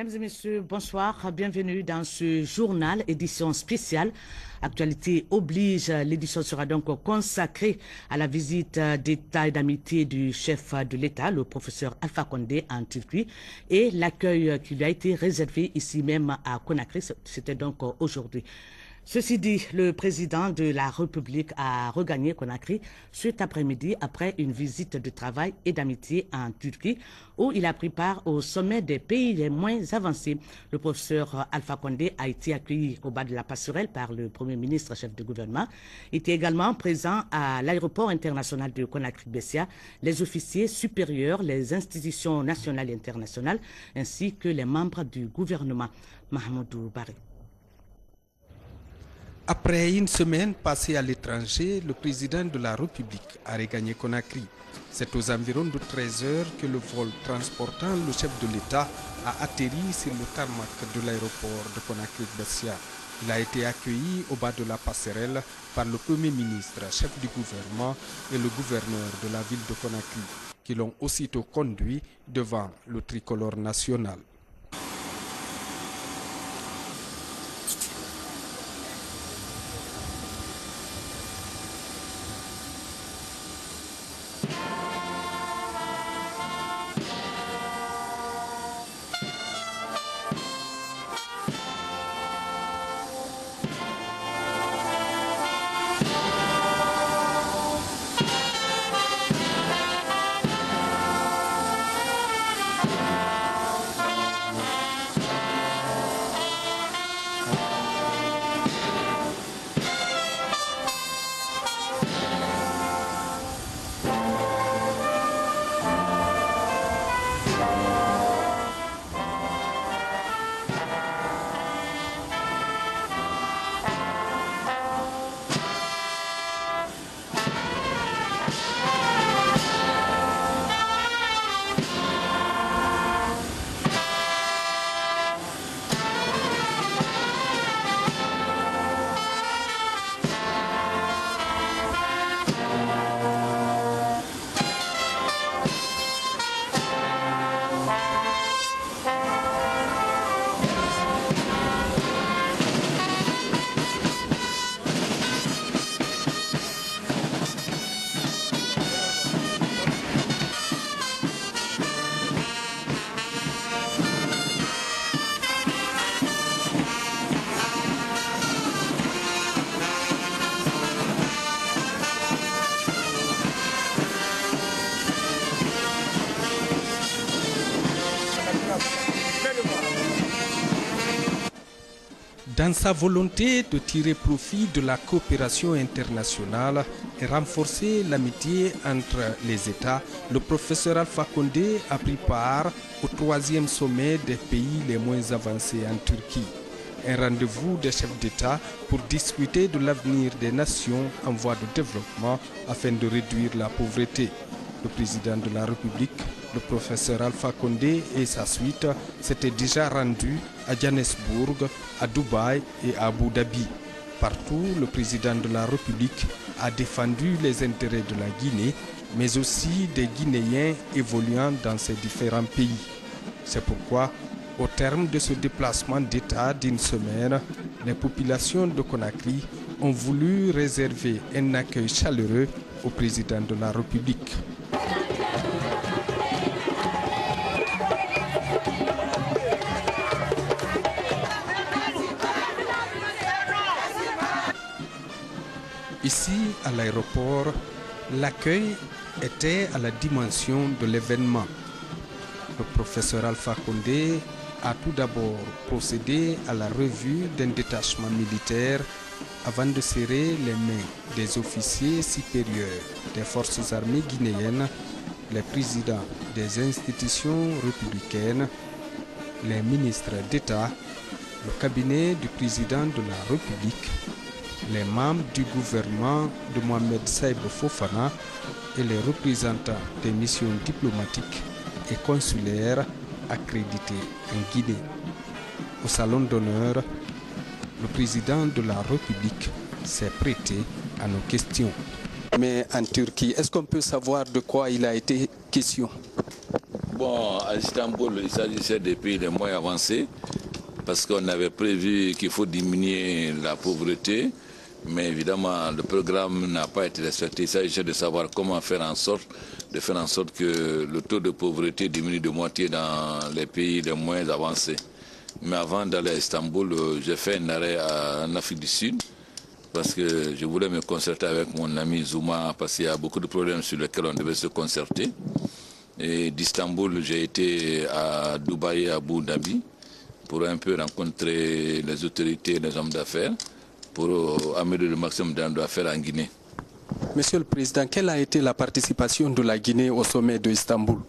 Mesdames et messieurs, bonsoir. Bienvenue dans ce journal, édition spéciale. Actualité oblige, l'édition sera donc consacrée à la visite d'État et d'amitié du chef de l'État, le professeur Alpha Condé en Turquie, et l'accueil qui lui a été réservé ici même à Conakry. C'était donc aujourd'hui. Ceci dit, le président de la République a regagné Conakry cet après-midi après une visite de travail et d'amitié en Turquie où il a pris part au sommet des pays les moins avancés. Le professeur Alpha Condé a été accueilli au bas de la passerelle par le Premier ministre, chef de gouvernement. Il était également présent à l'aéroport international de Conakry-Bessia, les officiers supérieurs, les institutions nationales et internationales, ainsi que les membres du gouvernement. Mahamoudou Baré. Après une semaine passée à l'étranger, le président de la République a regagné Conakry. C'est aux environs de 13 heures que le vol transportant le chef de l'État a atterri sur le tarmac de l'aéroport de Conakry-Bessia. Il a été accueilli au bas de la passerelle par le Premier ministre, chef du gouvernement et le gouverneur de la ville de Conakry, qui l'ont aussitôt conduit devant le tricolore national. Dans sa volonté de tirer profit de la coopération internationale et renforcer l'amitié entre les États, le professeur Alpha Condé a pris part au 3e sommet des pays les moins avancés en Turquie. Un rendez-vous des chefs d'État pour discuter de l'avenir des nations en voie de développement afin de réduire la pauvreté. Le président de la République, le professeur Alpha Condé et sa suite s'étaient déjà rendus à Johannesburg, à Dubaï et à Abu Dhabi. Partout, le président de la République a défendu les intérêts de la Guinée, mais aussi des Guinéens évoluant dans ces différents pays. C'est pourquoi, au terme de ce déplacement d'État d'une semaine, les populations de Conakry ont voulu réserver un accueil chaleureux au président de la République. Ici, à l'aéroport, l'accueil était à la dimension de l'événement. Le professeur Alpha Condé a tout d'abord procédé à la revue d'un détachement militaire avant de serrer les mains des officiers supérieurs des forces armées guinéennes, les présidents des institutions républicaines, les ministres d'État, le cabinet du président de la République, les membres du gouvernement de Mohamed Saïb Fofana et les représentants des missions diplomatiques et consulaires accréditées en Guinée. Au salon d'honneur, le président de la République s'est prêté à nos questions. Mais en Turquie, est-ce qu'on peut savoir de quoi il a été question? Bon, à Istanbul, il s'agissait des pays les moins avancés parce qu'on avait prévu qu'il faut diminuer la pauvreté. Mais évidemment, le programme n'a pas été respecté. Il s'agissait de savoir comment faire en sorte que le taux de pauvreté diminue de moitié dans les pays les moins avancés. Mais avant d'aller à Istanbul, j'ai fait un arrêt en Afrique du Sud parce que je voulais me concerter avec mon ami Zouma parce qu'il y a beaucoup de problèmes sur lesquels on devait se concerter. Et d'Istanbul, j'ai été à Dubaï et à Abu Dhabi pour un peu rencontrer les autorités et les hommes d'affaires pour amener le maximum d'hommes d'affaires en Guinée. Monsieur le Président, quelle a été la participation de la Guinée au sommet de Istanbul?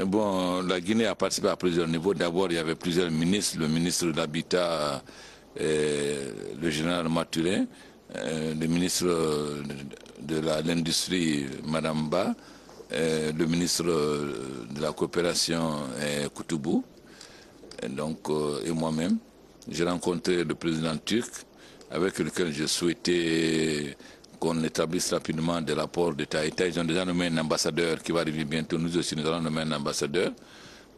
Bon, la Guinée a participé à plusieurs niveaux. D'abord, il y avait plusieurs ministres, le ministre de l'Habitat, le général Maturin, le ministre de l'Industrie, Madame Ba, le ministre de la Coopération, Koutoubou, et moi-même. J'ai rencontré le président turc avec lequel je souhaitais qu'on établisse rapidement des rapports d'État-État. Ils ont déjà nommé un ambassadeur qui va arriver bientôt. Nous aussi, nous allons nommer un ambassadeur.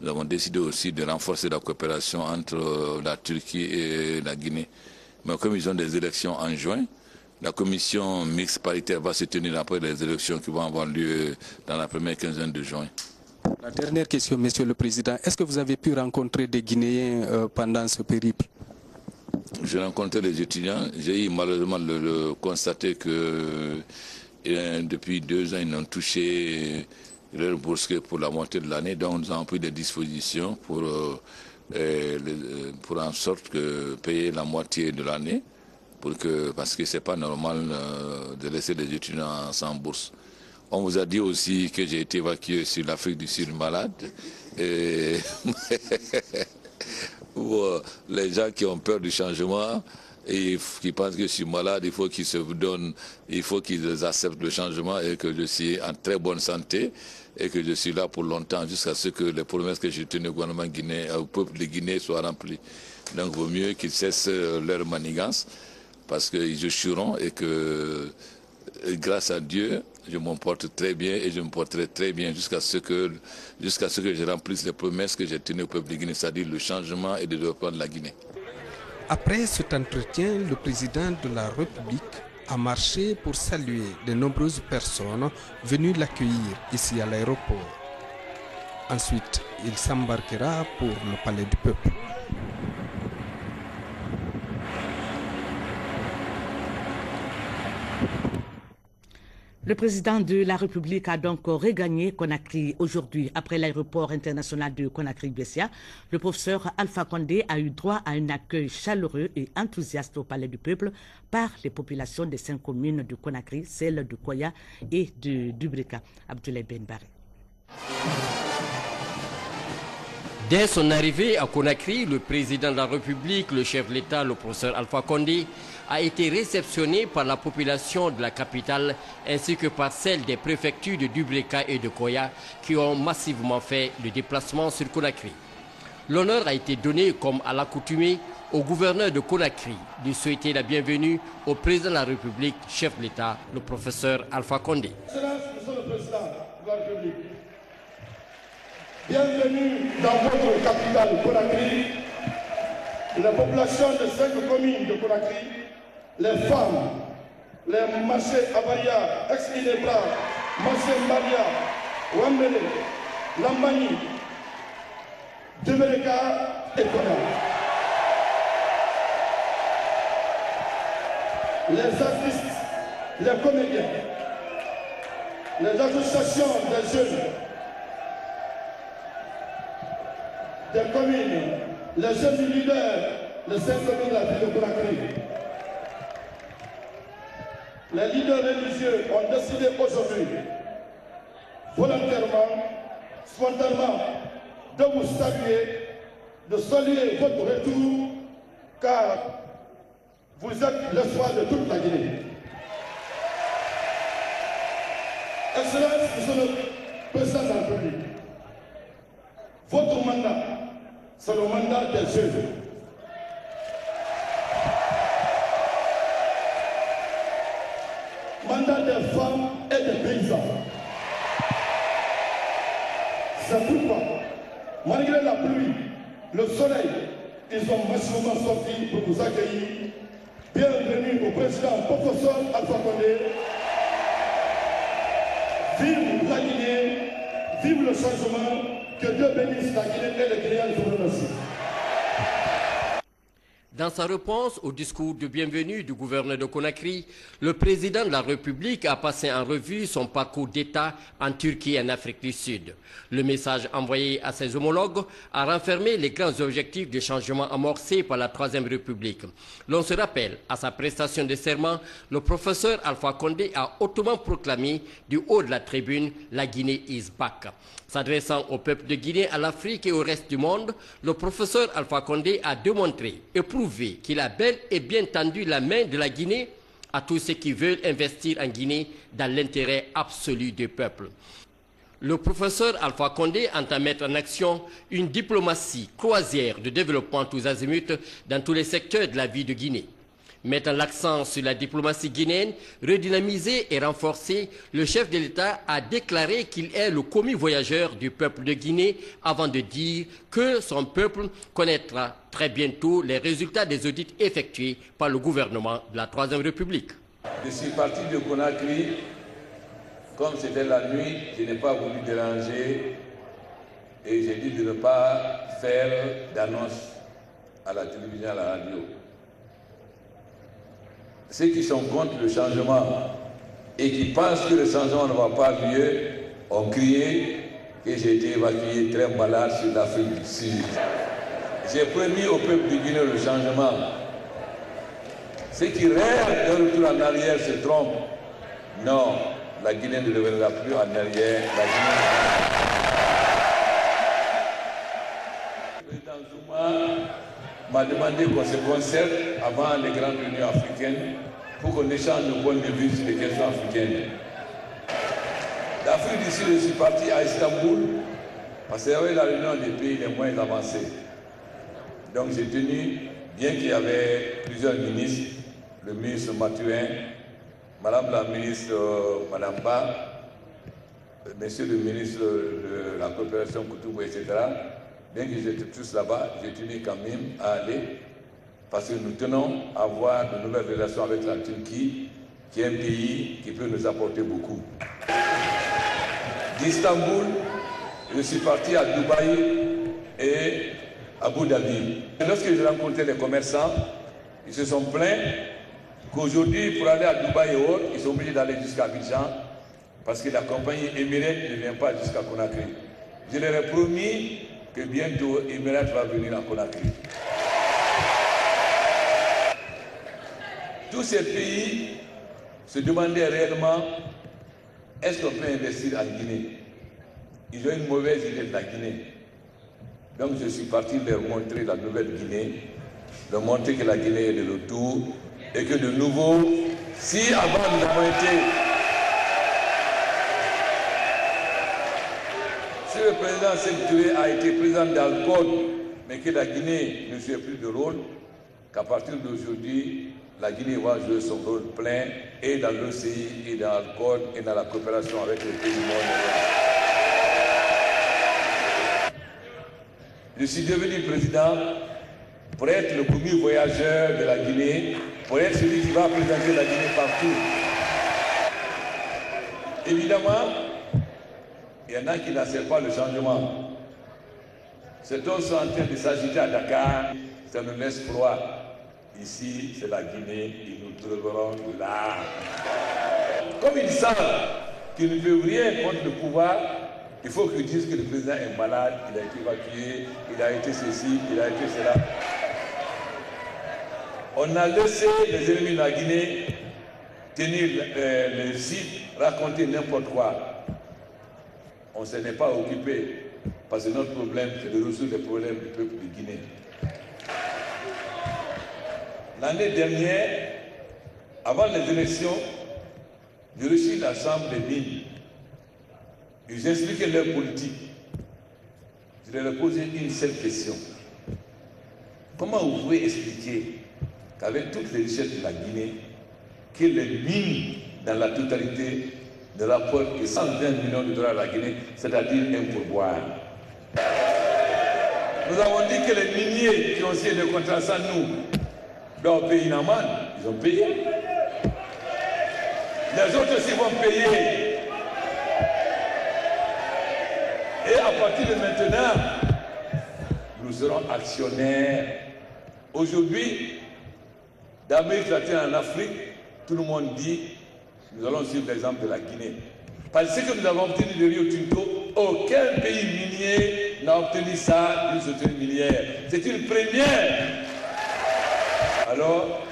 Nous avons décidé aussi de renforcer la coopération entre la Turquie et la Guinée. Mais comme ils ont des élections en juin, la commission mixte paritaire va se tenir après les élections qui vont avoir lieu dans la première quinzaine de juin. La dernière question, Monsieur le Président. Est-ce que vous avez pu rencontrer des Guinéens pendant ce périple? J'ai rencontré les étudiants. J'ai eu malheureusement le constater que depuis 2 ans, ils n'ont touché leur bourse que pour la moitié de l'année. Donc nous avons pris des dispositions pour en sorte que payer la moitié de l'année. Parce que ce n'est pas normal de laisser les étudiants sans bourse. On vous a dit aussi que j'ai été évacué sur l'Afrique du Sud malade. Et les gens qui ont peur du changement et qui pensent que je suis malade, il faut qu'ils se donnent, il faut qu'ils acceptent le changement et que je suis en très bonne santé et que je suis là pour longtemps jusqu'à ce que les promesses que j'ai tenues au gouvernement guinéen, au peuple de Guinée soient remplies. Donc il vaut mieux qu'ils cessent leur manigance parce qu'ils échoueront et que grâce à Dieu, je m'en porte très bien et je me porterai très bien jusqu'à ce que je remplisse les promesses que j'ai tenues au peuple de Guinée, c'est-à-dire le changement et le développement de la Guinée. Après cet entretien, le président de la République a marché pour saluer de nombreuses personnes venues l'accueillir ici à l'aéroport. Ensuite, il s'embarquera pour le palais du peuple. Le président de la République a donc regagné Conakry aujourd'hui. Après l'aéroport international de Conakry-Bessia, le professeur Alpha Condé a eu droit à un accueil chaleureux et enthousiaste au Palais du Peuple par les populations des 5 communes de Conakry, celles de Koya et de Dubrika. Abdoulaye Benbaré. Dès son arrivée à Conakry, le président de la République, le chef de l'État, le professeur Alpha Condé, a été réceptionné par la population de la capitale ainsi que par celle des préfectures de Dubrika et de Koya qui ont massivement fait le déplacement sur Conakry. L'honneur a été donné, comme à l'accoutumée, au gouverneur de Conakry de souhaiter la bienvenue au président de la République, chef de l'État, le professeur Alpha Condé. Excellence, Monsieur le Président de la République, bienvenue dans votre capitale Conakry, la population de 5 communes de Conakry, les femmes, les marchés Avaria, Ex-Inebra, marché Maria, Wambele, Lambani, Dubrika et Koya. Les artistes, les comédiens, les associations des jeunes, des communes, les jeunes leaders, les 5 communes de la ville de Conakry. Les leaders religieux ont décidé aujourd'hui, volontairement, spontanément, de vous saluer votre retour, car vous êtes l'espoir de toute la Guinée. Excellence, Monsieur le Président de la République, votre mandat, c'est le mandat des jeunes. Mandat des femmes et des paysans. C'est soleil. Ils sont massivement sortis pour nous accueillir. Bienvenue au président professeur Alpha Condé. Vive la Guinée, vive le changement, que Dieu bénisse la Guinée et les Guinéens. Je vous remercie. Dans sa réponse au discours de bienvenue du gouverneur de Conakry, le président de la République a passé en revue son parcours d'État en Turquie et en Afrique du Sud. Le message envoyé à ses homologues a renfermé les grands objectifs de changement amorcés par la Troisième République. L'on se rappelle, à sa prestation de serment, le professeur Alpha Condé a hautement proclamé du haut de la tribune « La Guinée is back ». S'adressant au peuple de Guinée, à l'Afrique et au reste du monde, le professeur Alpha Condé a démontré et prouvé qu'il a bel et bien tendu la main de la Guinée à tous ceux qui veulent investir en Guinée dans l'intérêt absolu du peuple. Le professeur Alpha Condé entend mettre en action une diplomatie croisière de développement tous azimuts dans tous les secteurs de la vie de Guinée. Mettant l'accent sur la diplomatie guinéenne, redynamisée et renforcée, le chef de l'État a déclaré qu'il est le commis voyageur du peuple de Guinée avant de dire que son peuple connaîtra très bientôt les résultats des audits effectués par le gouvernement de la Troisième République. Je suis parti de Conakry. Comme c'était la nuit, je n'ai pas voulu déranger et j'ai dit de ne pas faire d'annonce à la télévision, à la radio. Ceux qui sont contre le changement et qui pensent que le changement ne va pas lieu ont crié que j'ai été évacué très malade sur l'Afrique du Sud. J'ai promis au peuple du Guinée le changement. Ceux qui rêvent d'un retour en arrière se trompent. Non, la Guinée ne reviendra plus en arrière. Le président Zuma m'a demandé qu'on se concerte avant les grandes réunions africaines pour qu'on échange nos points de vue sur les questions africaines. D'Afrique du Sud, je suis parti à Istanbul parce qu'il y avait la réunion des pays les moins avancés. Donc j'ai tenu, bien qu'il y avait plusieurs ministres, le ministre Mathurin, Madame la ministre Madame Ba, Monsieur le ministre de la coopération Koutoubou, etc. Bien qu'ils étaient tous là-bas, j'ai tenu quand même à aller parce que nous tenons à avoir de nouvelles relations avec la Turquie, qui est un pays qui peut nous apporter beaucoup. D'Istanbul, je suis parti à Dubaï et à Abu Dhabi. Lorsque j'ai rencontré les commerçants, ils se sont plaints qu'aujourd'hui, pour aller à Dubaï et autres, ils sont obligés d'aller jusqu'à Abidjan parce que la compagnie Emirates ne vient pas jusqu'à Conakry. Je leur ai promis que bientôt Emirates va venir à Conakry. Tous ces pays se demandaient réellement est-ce qu'on peut investir en Guinée. Ils ont une mauvaise idée de la Guinée. Donc je suis parti leur montrer la nouvelle Guinée, leur montrer que la Guinée est de retour et que de nouveau, si avant nous avons été... Si le président Sékou Touré a été président d'Alcode, mais que la Guinée ne joue plus de rôle, qu'à partir d'aujourd'hui, la Guinée va jouer son rôle plein et dans l'OCI, et dans Alcode, et dans la coopération avec les pays du monde. Je suis devenu président pour être le commis voyageur de la Guinée, pour être celui qui va présenter la Guinée partout. Évidemment, il y en a qui n'acceptent pas le changement. Ces gens sont en train de s'agiter à Dakar, ça nous laisse froid. Ici, c'est la Guinée et nous trouverons là. Comme ils savent qu'ils ne peuvent rien contre le pouvoir, il faut qu'ils disent que le président est malade, il a été évacué, il a été ceci, il a été cela. On a laissé les ennemis de la Guinée tenir le site, raconter n'importe quoi. On ne s'en est pas occupé, parce que notre problème, c'est de résoudre les problèmes du peuple de Guinée. L'année dernière, avant les élections, j'ai reçu la Chambre des mines. Ils expliquaient leur politique. Je leur ai posé une seule question. Comment vous pouvez expliquer qu'avec toutes les richesses de la Guinée, que les mines, dans la totalité, ne rapportent que 120 millions de dollars à la Guinée, c'est-à-dire un pourboire. Nous avons dit que les miniers qui ont signé des contrats sans nous doivent payer une amende. Ils ont payé. Les autres aussi vont payer. Et à partir de maintenant, nous serons actionnaires. Aujourd'hui, d'Amérique latine en Afrique, tout le monde dit, nous allons suivre l'exemple de la Guinée. Parce que ce que nous avons obtenu de Rio Tinto, aucun pays minier n'a obtenu ça d'une société minière. C'est une première. Alors,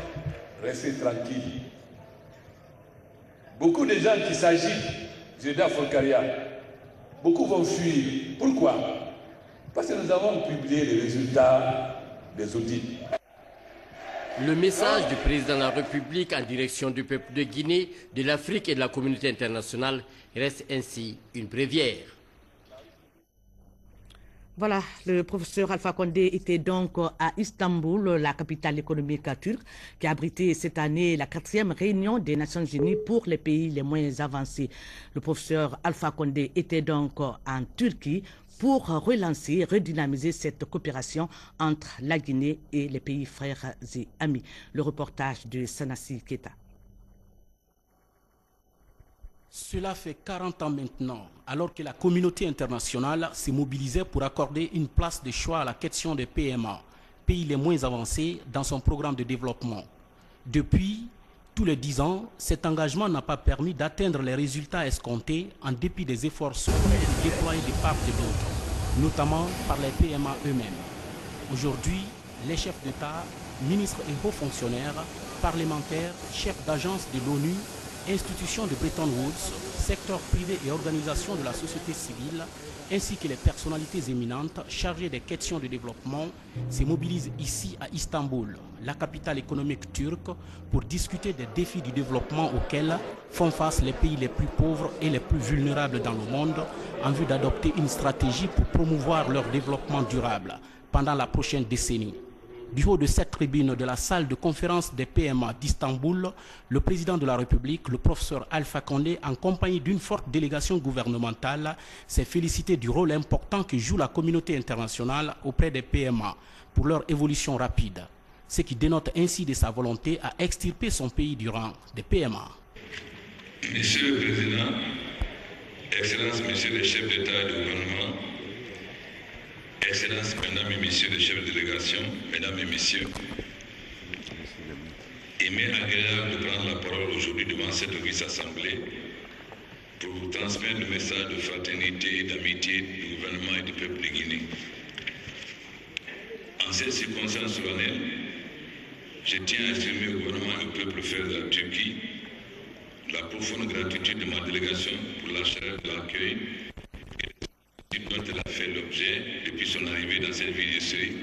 restez tranquilles. Beaucoup de gens qui s'agitent, Jeddah Folkaria, beaucoup vont fuir. Pourquoi? Parce que nous avons publié les résultats des audits. Le message du président de la République en direction du peuple de Guinée, de l'Afrique et de la communauté internationale reste ainsi une bréviaire. Voilà, le professeur Alpha Condé était donc à Istanbul, la capitale économique turque, qui a abrité cette année la 4e réunion des Nations Unies pour les pays les moins avancés. Le professeur Alpha Condé était donc en Turquie pour relancer, redynamiser cette coopération entre la Guinée et les pays frères et amis. Le reportage de Sanassi Keita. Cela fait 40 ans maintenant, alors que la communauté internationale s'est mobilisée pour accorder une place de choix à la question des PMA, pays les moins avancés, dans son programme de développement. Depuis, tous les 10 ans, cet engagement n'a pas permis d'atteindre les résultats escomptés en dépit des efforts soutenus déployés de part et d'autre, notamment par les PMA eux-mêmes. Aujourd'hui, les chefs d'État, ministres et hauts fonctionnaires, parlementaires, chefs d'agences de l'ONU, institutions de Bretton Woods, secteurs privés et organisations de la société civile, ainsi que les personnalités éminentes chargées des questions de développement, se mobilisent ici à Istanbul, la capitale économique turque, pour discuter des défis du développement auxquels font face les pays les plus pauvres et les plus vulnérables dans le monde, en vue d'adopter une stratégie pour promouvoir leur développement durable pendant la prochaine décennie. Du haut de cette tribune de la salle de conférence des PMA d'Istanbul, le président de la République, le professeur Alpha Condé, en compagnie d'une forte délégation gouvernementale, s'est félicité du rôle important que joue la communauté internationale auprès des PMA pour leur évolution rapide, ce qui dénote ainsi de sa volonté à extirper son pays du rang des PMA. Monsieur le Président, Excellences, Messieurs les chefs d'État et de gouvernement, Excellences, Mesdames et Messieurs les chefs de délégation, Mesdames et Messieurs, il m'est agréable de prendre la parole aujourd'hui devant cette auguste assemblée pour vous transmettre le message de fraternité et d'amitié du gouvernement et du peuple de Guinée. En cette circonstance solennelle, je tiens à exprimer au gouvernement et au peuple frère de la Turquie la profonde gratitude de ma délégation pour la chaleur de l'accueil dont elle a fait l'objet depuis son arrivée dans cette ville historique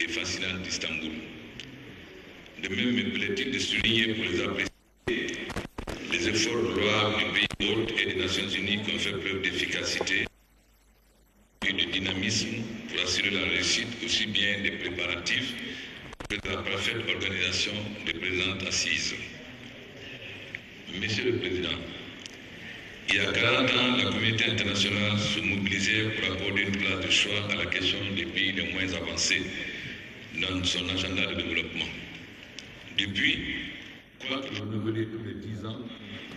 et fascinante d'Istanbul. De même, me plaît-il de souligner pour les apprécier les efforts louables du pays hôte et des Nations Unies qui ont fait preuve d'efficacité et de dynamisme pour assurer la réussite aussi bien des préparatifs que de la parfaite organisation des présentes assises. Monsieur le Président, il y a 40 ans, la communauté internationale se mobilisait pour accorder une place de choix à la question des pays les moins avancés dans son agenda de développement. Depuis, quoique renouvelé tous les 10 ans,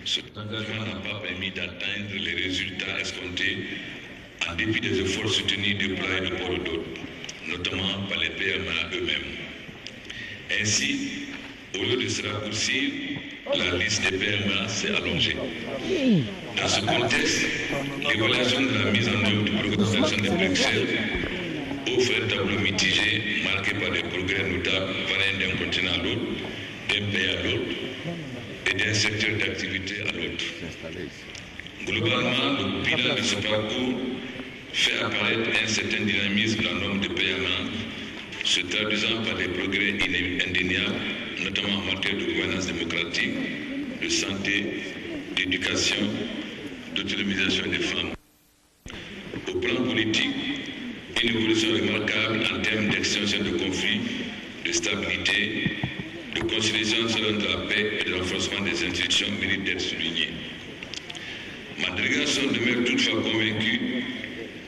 cet engagement n'a pas permis d'atteindre les résultats escomptés en dépit des efforts soutenus déployés de part et d'autre, notamment par les PMA eux-mêmes. Ainsi, au lieu de se raccourcir, la liste des PMA s'est allongée. Dans ce contexte, l'évaluation de la mise en œuvre du programme d'action de Bruxelles offre un tableau mitigé marqué par des progrès notables variant d'un continent à l'autre, d'un pays à l'autre et d'un secteur d'activité à l'autre. Globalement, le bilan de ce parcours fait apparaître un certain dynamisme dans le nombre de PMA, se traduisant par des progrès indéniables, notamment en matière de gouvernance démocratique, de santé, d'éducation, d'autonomisation des femmes. Au plan politique, une évolution remarquable en termes d'extension de conflits, de stabilité, de conciliation selon de la paix et de renforcement des institutions mérite d'être soulignée. Ma délégation demeure toutefois convaincue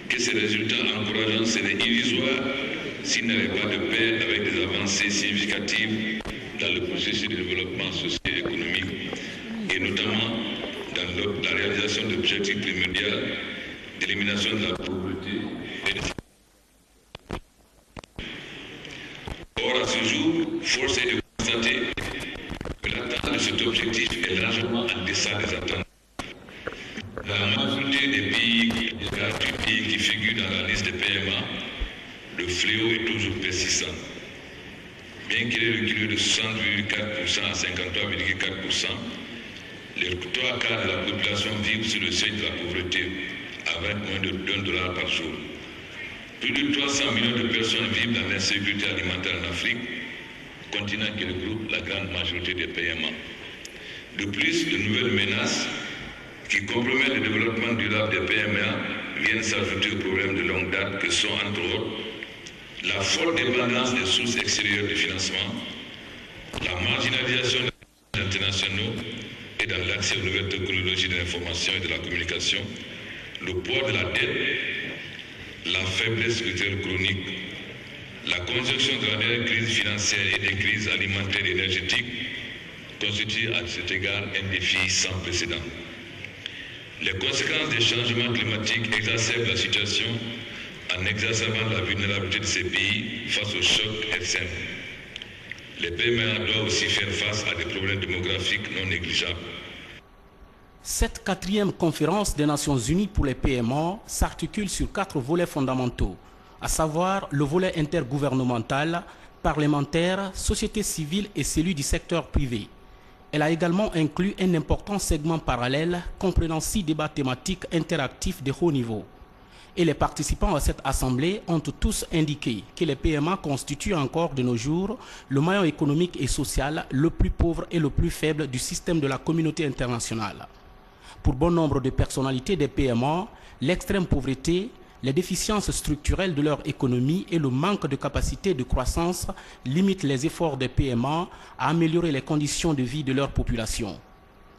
que ces résultats encourageants seraient illusoires s'il n'avait pas de pair avec des avancées significatives dans le processus de développement socio-économique et notamment dans la réalisation d'objectifs primordiaux d'élimination de la pauvreté et de... Or, à ce jour, force est de constater que l'atteinte de cet objectif est largement en deçà des attentes. Dans la majorité des pays qui figurent dans la liste des PMA, le fléau est toujours persistant. Bien qu'il ait reculé de 60,4% à 53,4%, les 3 quarts de la population vivent sous le seuil de la pauvreté, avec moins de $1 par jour. Plus de 300 millions de personnes vivent dans l'insécurité alimentaire en Afrique, continent qui regroupe la grande majorité des PMA. De plus, de nouvelles menaces qui compromettent le développement durable des PMA viennent s'ajouter aux problèmes de longue date que sont, entre autres, la forte dépendance des sources extérieures de financement, la marginalisation des internationaux et dans l'accès aux nouvelles technologies de l'information et de la communication, le poids de la dette, la faiblesse structurelle chronique, la conjonction de la dernière crise financière et des crises alimentaires et énergétiques constituent à cet égard un défi sans précédent. Les conséquences des changements climatiques exacerbent la situation en exacerbant la vulnérabilité de ces pays face aux chocs externes. Les PMA doivent aussi faire face à des problèmes démographiques non négligeables. Cette 4e conférence des Nations Unies pour les PMA s'articule sur 4 volets fondamentaux, à savoir le volet intergouvernemental, parlementaire, société civile et celui du secteur privé. Elle a également inclus un important segment parallèle comprenant 6 débats thématiques interactifs de haut niveau. Et les participants à cette assemblée ont tous indiqué que les PMA constituent encore de nos jours le maillon économique et social le plus pauvre et le plus faible du système de la communauté internationale. Pour bon nombre de personnalités des PMA, l'extrême pauvreté, les déficiences structurelles de leur économie et le manque de capacité de croissance limitent les efforts des PMA à améliorer les conditions de vie de leur population.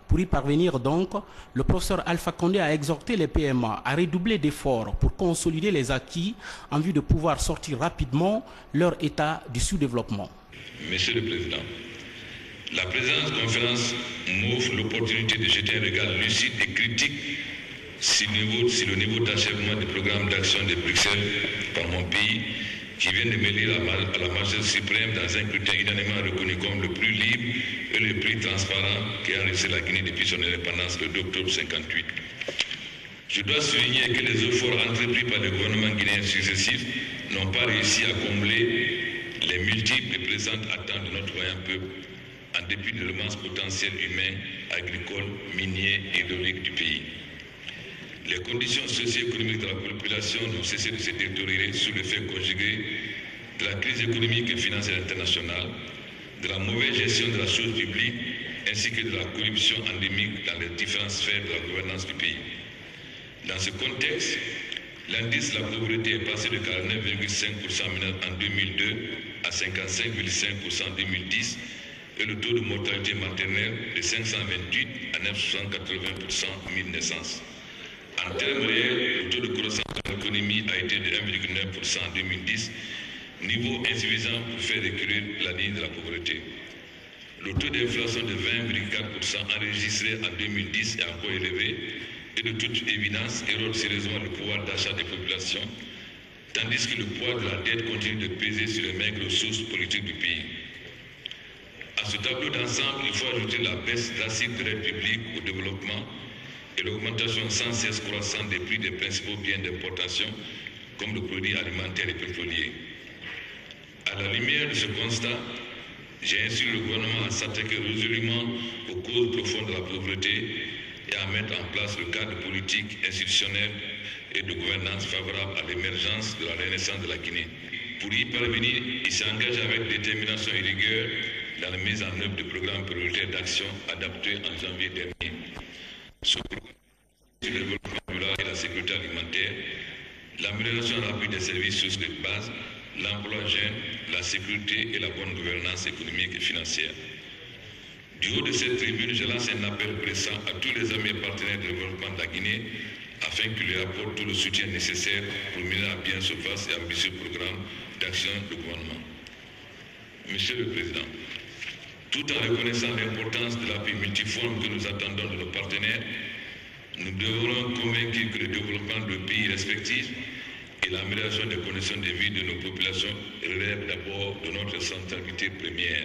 Pour y parvenir donc, le professeur Alpha Condé a exhorté les PMA à redoubler d'efforts pour consolider les acquis en vue de pouvoir sortir rapidement leur état du sous-développement. Monsieur le Président, la présente conférence m'offre l'opportunité de jeter un regard lucide et critique sur le niveau d'achèvement des programmes d'action de Bruxelles par mon pays, qui vient de m'élire à la majorité suprême dans un scrutin unanimement reconnu comme le plus libre et le plus transparent qui a enregistré la Guinée depuis son indépendance le 2 octobre 1958. Je dois souligner que les efforts entrepris par le gouvernement guinéen successif n'ont pas réussi à combler les multiples et présentes attentes de notre voyant peuple, en dépit de l'immense potentiel humain, agricole, minier et hydraulique du pays. Les conditions socio-économiques de la population n'ont cessé de se détériorer sous l'effet conjugué de la crise économique et financière internationale, de la mauvaise gestion de la chose publique ainsi que de la corruption endémique dans les différentes sphères de la gouvernance du pays. Dans ce contexte, l'indice de la pauvreté est passé de 49,5% en 2002 à 55,5% en 2010 et le taux de mortalité maternelle de 528 à 980% 1000 naissances. En termes réels, le taux de croissance de l'économie a été de 1,9% en 2010, niveau insuffisant pour faire reculer la ligne de la pauvreté. Le taux d'inflation de 20,4% enregistré en 2010 est encore élevé et de toute évidence érode sérieusement le pouvoir d'achat des populations, tandis que le poids de la dette continue de peser sur les maigres ressources politiques du pays. À ce tableau d'ensemble, il faut ajouter la baisse drastique de l'aide publique au développement et l'augmentation sans cesse croissante des prix des principaux biens d'importation, comme le produit alimentaire et pétrolier. À la lumière de ce constat, j'ai instruit le gouvernement à s'attaquer résolument aux causes profondes de la pauvreté et à mettre en place le cadre politique, institutionnel et de gouvernance favorable à l'émergence de la renaissance de la Guinée. Pour y parvenir, il s'engage avec détermination et rigueur dans la mise en œuvre de programmes prioritaires d'action adaptés en janvier dernier. Ce programme sur le développement rural et la sécurité alimentaire, l'amélioration rapide des services sociaux de base, l'emploi jeune, la sécurité et la bonne gouvernance économique et financière. Du haut de cette tribune, je lance un appel pressant à tous les amis et partenaires de développement de la Guinée afin qu'il lui apporte tout le soutien nécessaire pour mener à bien ce vaste et ambitieux programme d'action du gouvernement. Monsieur le Président, tout en reconnaissant l'importance de l'appui multiforme que nous attendons de nos partenaires, nous devrons convaincre que le développement de pays respectifs et l'amélioration des conditions de vie de nos populations relèvent d'abord de notre centralité première.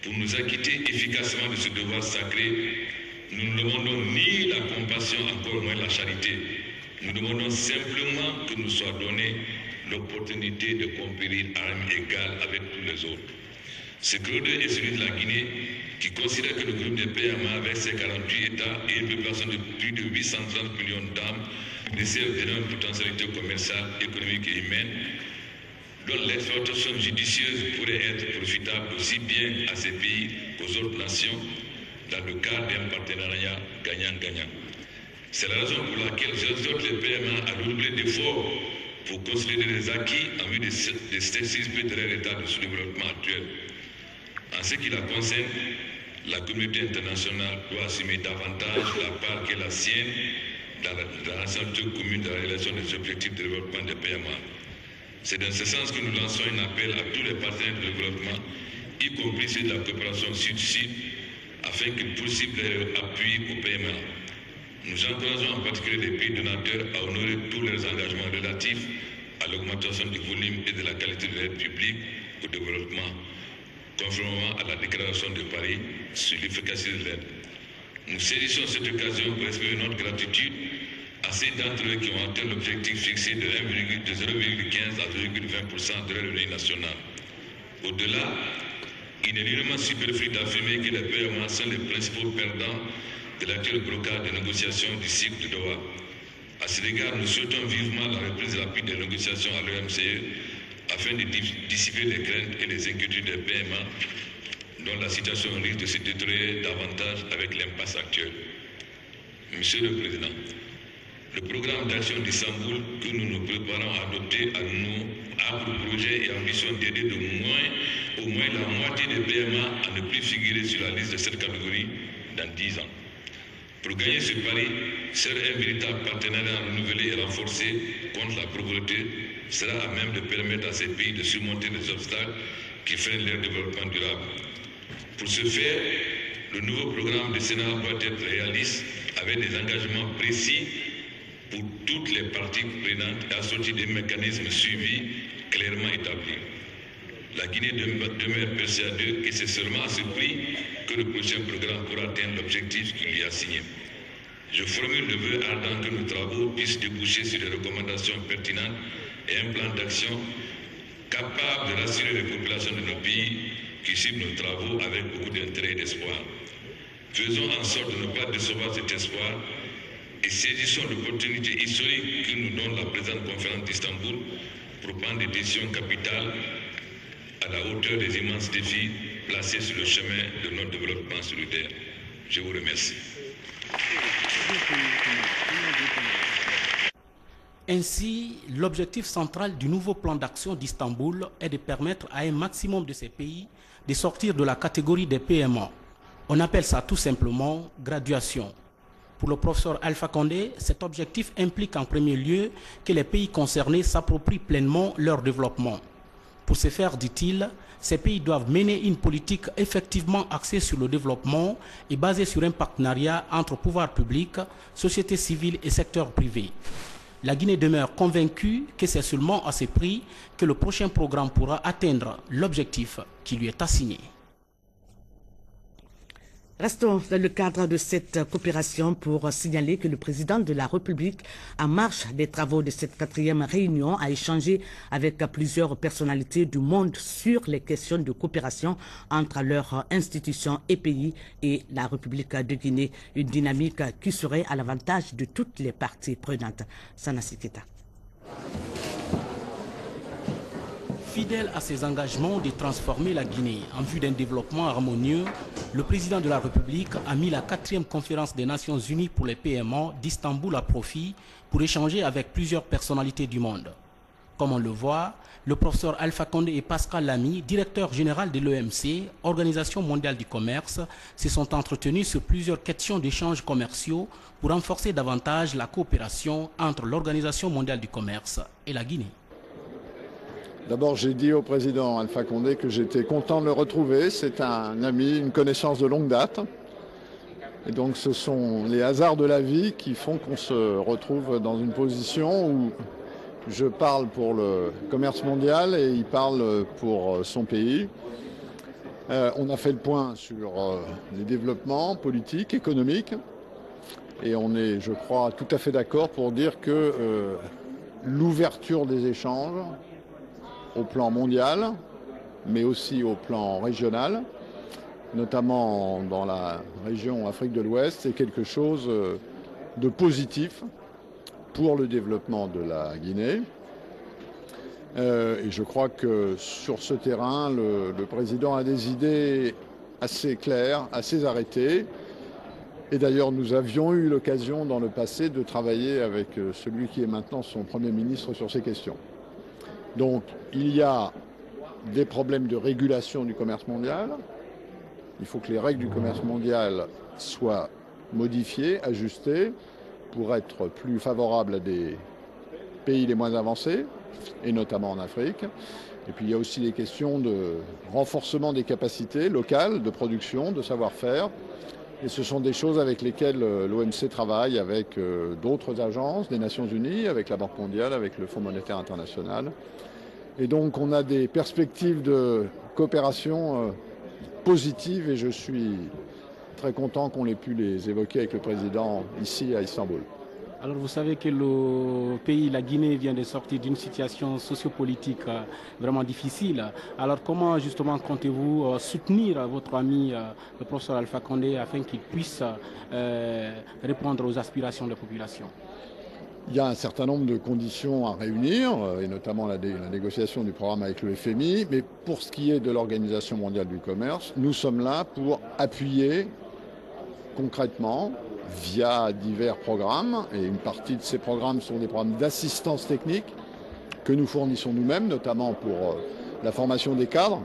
Pour nous acquitter efficacement de ce devoir sacré, nous ne demandons ni la compassion, encore moins la charité. Nous demandons simplement que nous soit donné l'opportunité de conquérir armes égales avec tous les autres. Ce credo est celui de la Guinée, qui considère que le groupe des PMA, avec ses 48 États et une population de plus de 830 millions d'âmes, déserve d'énormes potentialités commerciales, économiques et humaines, dont l'exploitation judicieuse pourrait être profitable aussi bien à ces pays qu'aux autres nations, dans le cadre d'un partenariat gagnant-gagnant. C'est la raison pour laquelle j'exhorte les PMA à redoubler d'efforts pour consolider les acquis en vue de stabiliser de leur état de sous-développement actuel. En ce qui la concerne, la communauté internationale doit assumer davantage la part qu'est la sienne dans l'ensemble commune de la réalisation des objectifs de développement des PMA. C'est dans ce sens que nous lançons un appel à tous les partenaires de développement, y compris ceux de la coopération sud-sud, afin qu'ils poursuivent leur appui au PMA. Nous encourageons en particulier les pays donateurs à honorer tous leurs engagements relatifs à l'augmentation du volume et de la qualité de l'aide publique au développement, conformément à la déclaration de Paris sur l'efficacité de l'aide. Nous saisissons cette occasion pour exprimer notre gratitude à ceux d'entre eux qui ont atteint l'objectif fixé de 0,15 à 0,20% de leur revenu national. Au-delà, il est nullement superflu d'affirmer que les PMA sont les principaux perdants de l'actuel blocage des négociations du cycle de Doha. À cet égard, nous souhaitons vivement la reprise rapide des négociations à l'OMCE afin de dissiper les craintes et les inquiétudes des PMA dont la situation risque de se détériorer davantage avec l'impasse actuelle. Monsieur le Président, le programme d'action d'Istanbul que nous nous préparons à adopter a pour projet et ambition d'aider au moins la moitié des PMA à ne plus figurer sur la liste de cette catégorie dans 10 ans. Pour gagner ce pari, seul un véritable partenariat renouvelé et renforcé contre la pauvreté sera à même de permettre à ces pays de surmonter les obstacles qui freinent leur développement durable. Pour ce faire, le nouveau programme du Sénat doit être réaliste avec des engagements précis pour toutes les parties prenantes et assortis des mécanismes suivis clairement établis. La Guinée demeure persuadée que c'est seulement à ce prix que le prochain programme pourra atteindre l'objectif qu'il lui a signé. Je formule le vœu ardent que nos travaux puissent déboucher sur des recommandations pertinentes et un plan d'action capable de rassurer les populations de nos pays qui suivent nos travaux avec beaucoup d'intérêt et d'espoir. Faisons en sorte de ne pas décevoir cet espoir et saisissons l'opportunité historique que nous donne la présente conférence d'Istanbul pour prendre des décisions capitales à la hauteur des immenses défis placés sur le chemin de notre développement solidaire. Je vous remercie. Ainsi, l'objectif central du nouveau plan d'action d'Istanbul est de permettre à un maximum de ces pays de sortir de la catégorie des PMA. On appelle ça tout simplement graduation. Pour le professeur Alpha Condé, cet objectif implique en premier lieu que les pays concernés s'approprient pleinement leur développement. Pour ce faire, dit-il, ces pays doivent mener une politique effectivement axée sur le développement et basée sur un partenariat entre pouvoirs publics, société civile et secteur privé. La Guinée demeure convaincue que c'est seulement à ce prix que le prochain programme pourra atteindre l'objectif qui lui est assigné. Restons dans le cadre de cette coopération pour signaler que le président de la République, en marge des travaux de cette 4e réunion, a échangé avec plusieurs personnalités du monde sur les questions de coopération entre leurs institutions et pays et la République de Guinée, une dynamique qui serait à l'avantage de toutes les parties prenantes. Sanassi Keita. Fidèle à ses engagements de transformer la Guinée en vue d'un développement harmonieux, le président de la République a mis la 4e conférence des Nations Unies pour les PMA d'Istanbul à profit pour échanger avec plusieurs personnalités du monde. Comme on le voit, le professeur Alpha Condé et Pascal Lamy, directeur général de l'OMC, Organisation mondiale du commerce, se sont entretenus sur plusieurs questions d'échanges commerciaux pour renforcer davantage la coopération entre l'Organisation mondiale du commerce et la Guinée. D'abord, j'ai dit au président Alpha Condé que j'étais content de le retrouver. C'est un ami, une connaissance de longue date. Et donc, ce sont les hasards de la vie qui font qu'on se retrouve dans une position où je parle pour le commerce mondial et il parle pour son pays. On a fait le point sur les développements politiques, économiques. Et on est, je crois, tout à fait d'accord pour dire que l'ouverture des échanges au plan mondial, mais aussi au plan régional, notamment dans la région Afrique de l'Ouest, c'est quelque chose de positif pour le développement de la Guinée. Et je crois que sur ce terrain, le président a des idées assez claires, assez arrêtées. Et d'ailleurs, nous avions eu l'occasion dans le passé de travailler avec celui qui est maintenant son Premier ministre sur ces questions. Donc, il y a des problèmes de régulation du commerce mondial. Il faut que les règles du commerce mondial soient modifiées, ajustées, pour être plus favorables à des pays les moins avancés, et notamment en Afrique. Et puis, il y a aussi des questions de renforcement des capacités locales de production, de savoir-faire. Et ce sont des choses avec lesquelles l'OMC travaille avec d'autres agences des Nations Unies, avec la Banque mondiale, avec le Fonds monétaire international. Et donc on a des perspectives de coopération positives et je suis très content qu'on ait pu les évoquer avec le président ici à Istanbul. Alors vous savez que le pays, la Guinée, vient de sortir d'une situation sociopolitique vraiment difficile. Alors comment justement comptez-vous soutenir votre ami, le professeur Alpha Condé, afin qu'il puisse répondre aux aspirations de la population? Il y a un certain nombre de conditions à réunir, et notamment la négociation du programme avec le FMI. Mais pour ce qui est de l'Organisation mondiale du commerce, nous sommes là pour appuyer concrètement via divers programmes, et une partie de ces programmes sont des programmes d'assistance technique que nous fournissons nous-mêmes, notamment pour la formation des cadres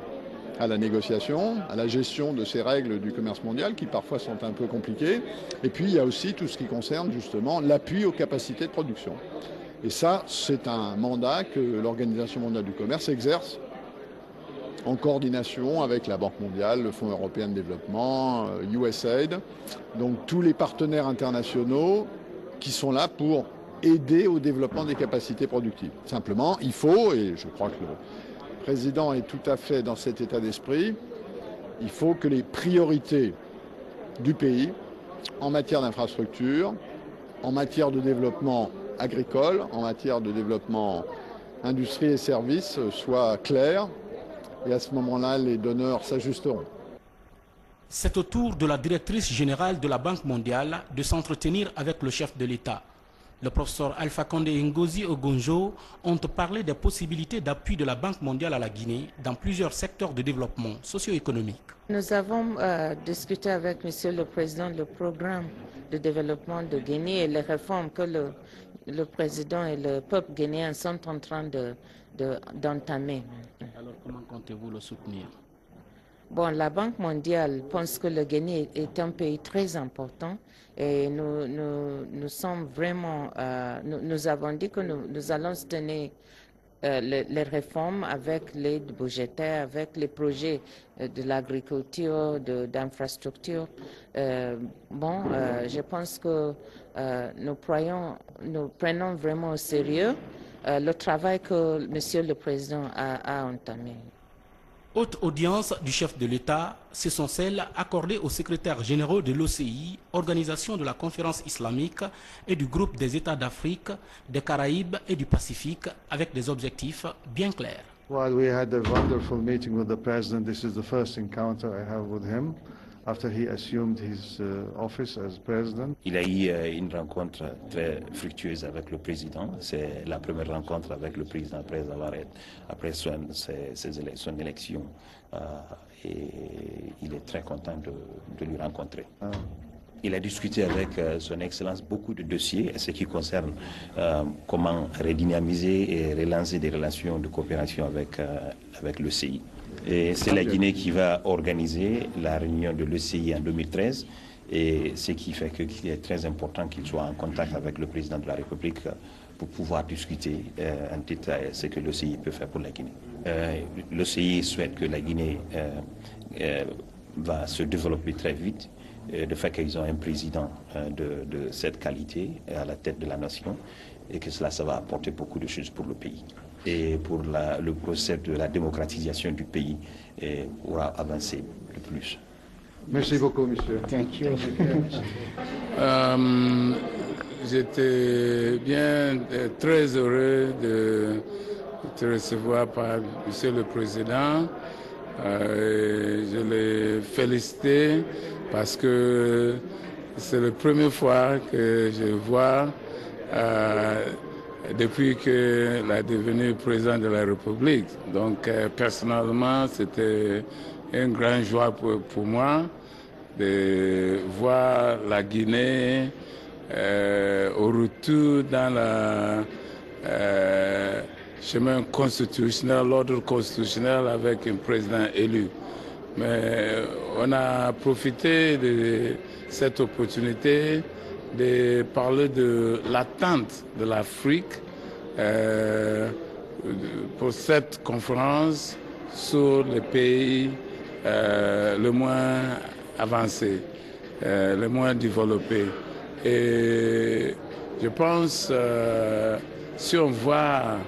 à la négociation, à la gestion de ces règles du commerce mondial qui parfois sont un peu compliquées. Et puis il y a aussi tout ce qui concerne justement l'appui aux capacités de production. Et ça, c'est un mandat que l'Organisation mondiale du commerce exerce en coordination avec la Banque mondiale, le Fonds européen de développement, USAID, donc tous les partenaires internationaux qui sont là pour aider au développement des capacités productives. Simplement, il faut, et je crois que le président est tout à fait dans cet état d'esprit, il faut que les priorités du pays en matière d'infrastructure, en matière de développement agricole, en matière de développement industrie et services soient claires. Et à ce moment-là, les donneurs s'ajusteront. C'est au tour de la directrice générale de la Banque mondiale de s'entretenir avec le chef de l'État. Le professeur Alpha Condé et Ngozi Ogonjo ont parlé des possibilités d'appui de la Banque mondiale à la Guinée dans plusieurs secteurs de développement socio-économique. Nous avons discuté avec Monsieur le Président le programme de développement de Guinée et les réformes que le président et le peuple guinéen sont en train d'entamer. Alors comment comptez-vous le soutenir? Bon, la Banque mondiale pense que le Guinée est un pays très important et nous sommes vraiment, nous avons dit que nous allons soutenir les réformes avec l'aide budgétaire, avec les projets de l'agriculture, d'infrastructure. Je pense que nous prenons vraiment au sérieux le travail que Monsieur le Président a entamé. Haute audience du chef de l'État, ce sont celles accordées aux secrétaires généraux de l'OCI, Organisation de la Conférence islamique, et du groupe des États d'Afrique, des Caraïbes et du Pacifique, avec des objectifs bien clairs. Well, we had a wonderful meeting with the President. This is the first encounter I have with him after he assumed his office as President. Il a eu une rencontre très fructueuse avec le Président. C'est la première rencontre avec le Président après son élection. Et il est très content de lui rencontrer. il a discuté avec son Excellence beaucoup de dossiers, ce qui concerne comment redynamiser et relancer des relations de coopération avec l'ECI. Et c'est la Guinée qui va organiser la réunion de l'ECI en 2013. Et ce qui fait qu'il est très important qu'il soit en contact avec le président de la République pour pouvoir discuter en détail ce que l'OCI peut faire pour la Guinée. L'OCI souhaite que la Guinée va se développer très vite. Le fait qu'ils ont un président de cette qualité à la tête de la nation et que ça va apporter beaucoup de choses pour le pays. Et pour le procès de la démocratisation du pays pourra avancer le plus. Merci beaucoup, monsieur. Thank you. J'étais bien très heureux de te recevoir par monsieur le président. Je l'ai félicité parce que c'est la première fois que je vois depuis qu'il est devenu président de la République. Donc personnellement, c'était une grande joie pour moi de voir la Guinée au retour dans le chemin constitutionnel, l'ordre constitutionnel avec un président élu. Mais on a profité de cette opportunité de parler de l'attente de l'Afrique pour cette conférence sur les pays le moins avancés, le moins développés. Et je pense, si on voit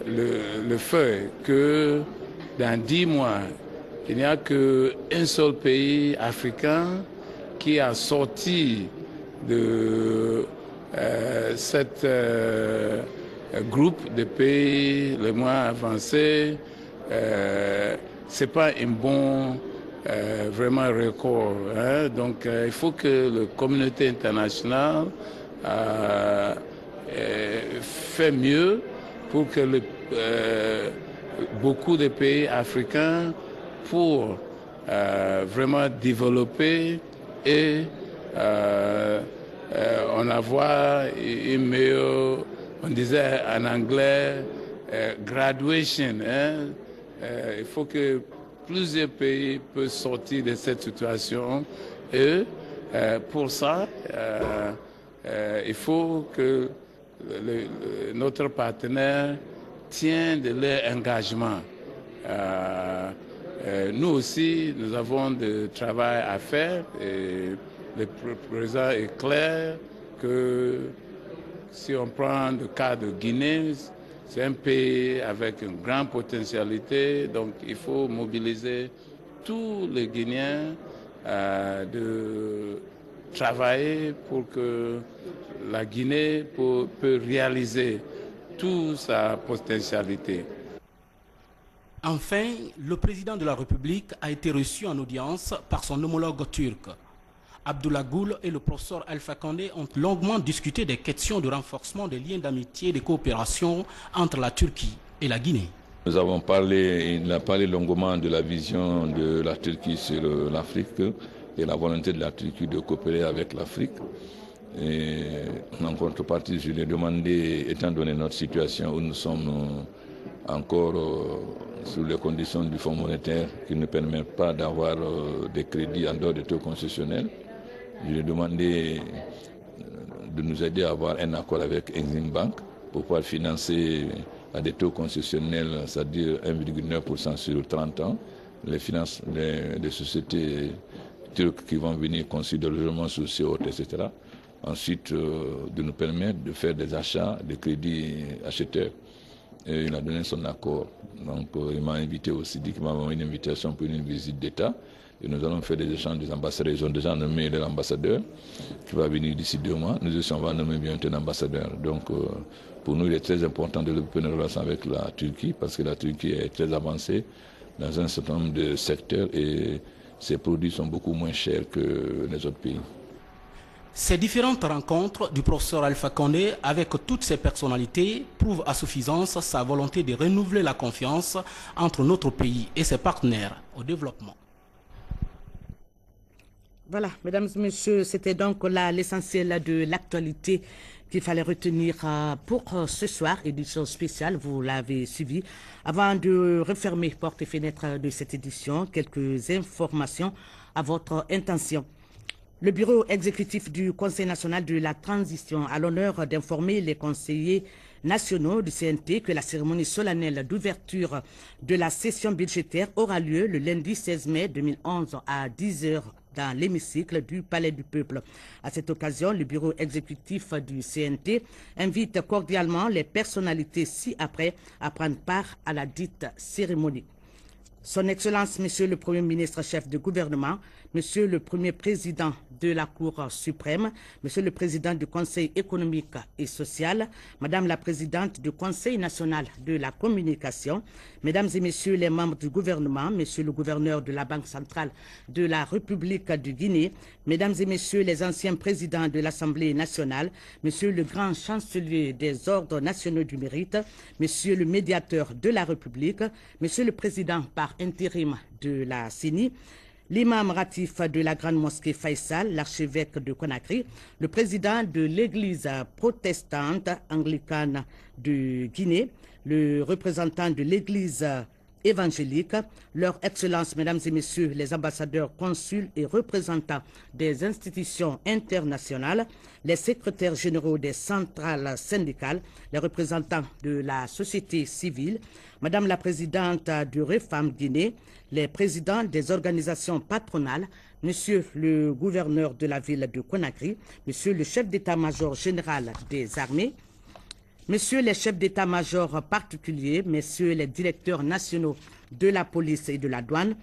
le fait que dans 10 mois, il n'y a qu'un seul pays africain qui a sorti de cette groupe de pays les moins avancés, c'est pas un bon vraiment record. Hein? Donc il faut que la communauté internationale fait mieux pour que beaucoup de pays africains pour vraiment développer et on avoir une meilleure, on disait en anglais, graduation. Hein? Il faut que plusieurs pays peuvent sortir de cette situation et pour ça, il faut que notre partenaire tienne de leur engagement. Nous aussi, nous avons du travail à faire et le président est clair que si on prend le cas de Guinée, c'est un pays avec une grande potentialité, donc il faut mobiliser tous les Guinéens de travailler pour que la Guinée peut réaliser toute sa potentialité. Enfin, le président de la République a été reçu en audience par son homologue turc. Abdullah Gül et le professeur Alpha Condé ont longuement discuté des questions de renforcement des liens d'amitié et de coopération entre la Turquie et la Guinée. Nous avons il a parlé longuement de la vision de la Turquie sur l'Afrique et la volonté de la Turquie de coopérer avec l'Afrique. Et en contrepartie, je lui ai demandé, étant donné notre situation où nous sommes encore sous les conditions du Fonds monétaire qui ne permettent pas d'avoir des crédits en dehors des taux concessionnels, je lui ai demandé de nous aider à avoir un accord avec Exim Bank pour pouvoir financer à des taux concessionnels, c'est-à-dire 1,9% sur 30 ans, les sociétés turques qui vont venir construire des logements sociaux, etc. Ensuite, de nous permettre de faire des achats de crédits acheteurs. Et il a donné son accord. Donc, il m'a invité aussi, dit qu'il m'a envoyé une invitation pour une visite d'État. Et nous allons faire des échanges des ambassadeurs. Ils ont déjà nommé leur ambassadeur qui va venir d'ici 2 mois. Nous aussi, on va nommer bientôt un ambassadeur. Donc, pour nous, il est très important de développer une relation avec la Turquie parce que la Turquie est très avancée dans un certain nombre de secteurs et ses produits sont beaucoup moins chers que les autres pays. Ces différentes rencontres du professeur Alpha Condé avec toutes ces personnalités prouvent à suffisance sa volonté de renouveler la confiance entre notre pays et ses partenaires au développement. Voilà, mesdames et messieurs, c'était donc là l'essentiel de l'actualité qu'il fallait retenir pour ce soir, édition spéciale, vous l'avez suivi. Avant de refermer portes et fenêtres de cette édition, quelques informations à votre intention. Le bureau exécutif du Conseil national de la transition a l'honneur d'informer les conseillers nationaux du CNT que la cérémonie solennelle d'ouverture de la session budgétaire aura lieu le lundi 16 mai 2011 à 10h dans l'hémicycle du Palais du Peuple. À cette occasion, le bureau exécutif du CNT invite cordialement les personnalités ci-après à prendre part à la dite cérémonie. Son Excellence, Monsieur le Premier ministre chef de gouvernement, Monsieur le Premier président de la Cour suprême, Monsieur le Président du Conseil économique et social, Madame la Présidente du Conseil national de la communication, Mesdames et Messieurs les membres du gouvernement, Monsieur le Gouverneur de la Banque centrale de la République du Guinée, Mesdames et Messieurs les anciens présidents de l'Assemblée nationale, Monsieur le Grand Chancelier des Ordres nationaux du mérite, Monsieur le Médiateur de la République, Monsieur le Président par intérim de la CENI, l'imam ratif de la Grande Mosquée Faisal, l'archevêque de Conakry, le président de l'Église protestante anglicane de Guinée, le représentant de l'Église évangélique, leur Excellence, Mesdames et Messieurs les ambassadeurs, consuls et représentants des institutions internationales, les secrétaires généraux des centrales syndicales, les représentants de la société civile, Madame la Présidente du Refam Guinée, les présidents des organisations patronales, Monsieur le gouverneur de la ville de Conakry, Monsieur le chef d'état-major général des armées, Messieurs les chefs d'état-major particuliers, Messieurs les directeurs nationaux de la police et de la douane,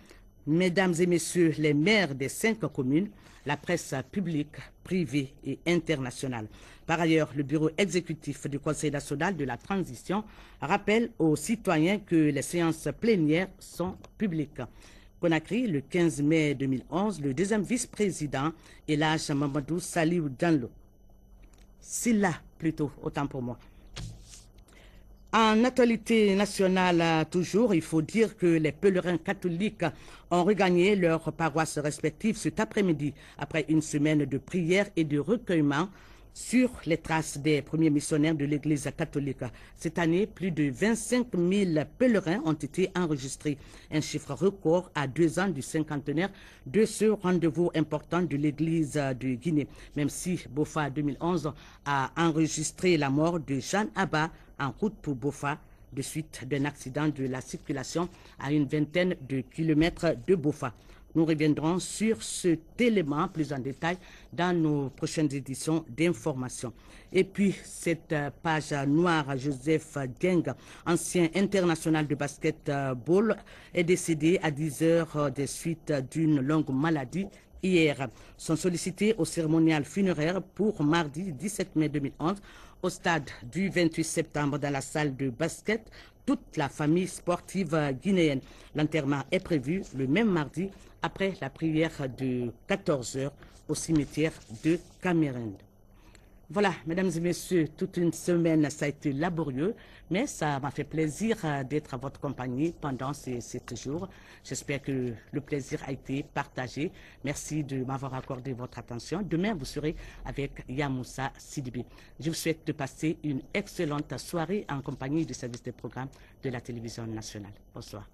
Mesdames et Messieurs les maires des 5 communes, la presse publique, privée et internationale. Par ailleurs, le bureau exécutif du Conseil national de la transition rappelle aux citoyens que les séances plénières sont publiques. Conakry, le 15 mai 2011, le deuxième vice-président Elhadj Mamadou Saliou Danlo. Silla, plutôt, autant pour moi. En actualité nationale toujours, il faut dire que les pèlerins catholiques ont regagné leurs paroisses respectives cet après-midi après une semaine de prières et de recueillement sur les traces des premiers missionnaires de l'Église catholique. Cette année, plus de 25 000 pèlerins ont été enregistrés, un chiffre record à 2 ans du cinquantenaire de ce rendez-vous important de l'Église de Guinée, même si Bofa 2011 a enregistré la mort de Jeanne Abba en route pour Bofa, de suite d'un accident de la circulation à une vingtaine de kilomètres de Bofa. Nous reviendrons sur cet élément plus en détail dans nos prochaines éditions d'information. Et puis, cette page noire, Joseph Dieng, ancien international de basketball, est décédé à 10 heures des suites d'une longue maladie hier. Sont sollicités au cérémonial funéraire pour mardi 17 mai 2011 au stade du 28 septembre dans la salle de basket toute la famille sportive guinéenne. L'enterrement est prévu le même mardi après la prière de 14 h au cimetière de Camérinde. Voilà, mesdames et messieurs, toute une semaine, ça a été laborieux, mais ça m'a fait plaisir d'être à votre compagnie pendant ces 7 jours. J'espère que le plaisir a été partagé. Merci de m'avoir accordé votre attention. Demain, vous serez avec Yamoussa Sidibé. Je vous souhaite de passer une excellente soirée en compagnie du service des programmes de la télévision nationale. Bonsoir.